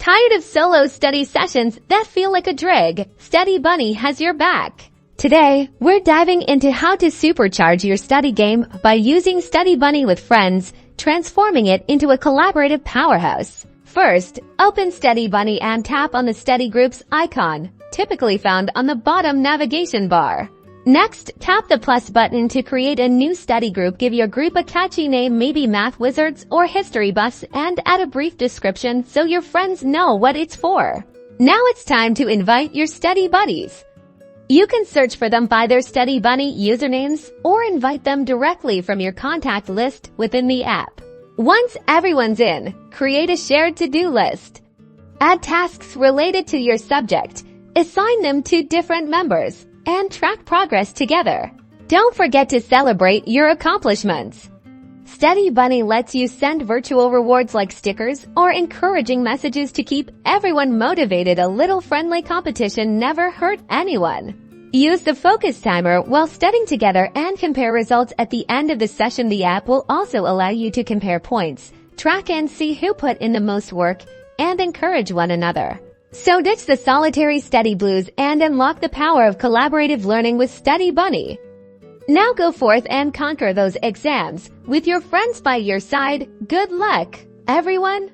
Tired of solo study sessions that feel like a drag? Study Bunny has your back. Today, we're diving into how to supercharge your study game by using Study Bunny with friends, transforming it into a collaborative powerhouse. First, open Study Bunny and tap on the study groups icon, typically found on the bottom navigation bar. Next, tap the plus button to create a new study group. Give your group a catchy name, maybe Math Wizards or History Buffs, and add a brief description so your friends know what it's for. Now it's time to invite your study buddies. You can search for them by their Study Bunny usernames or invite them directly from your contact list within the app. Once everyone's in, create a shared to-do list. Add tasks related to your subject, assign them to different members, and track progress together. Don't forget to celebrate your accomplishments. Study Bunny lets you send virtual rewards like stickers or encouraging messages to keep everyone motivated. A little friendly competition never hurt anyone. Use the focus timer while studying together and compare results at the end of the session. The app will also allow you to compare points, track and see who put in the most work, and encourage one another. So ditch the solitary study blues and unlock the power of collaborative learning with Study Bunny. Now go forth and conquer those exams with your friends by your side. Good luck, everyone!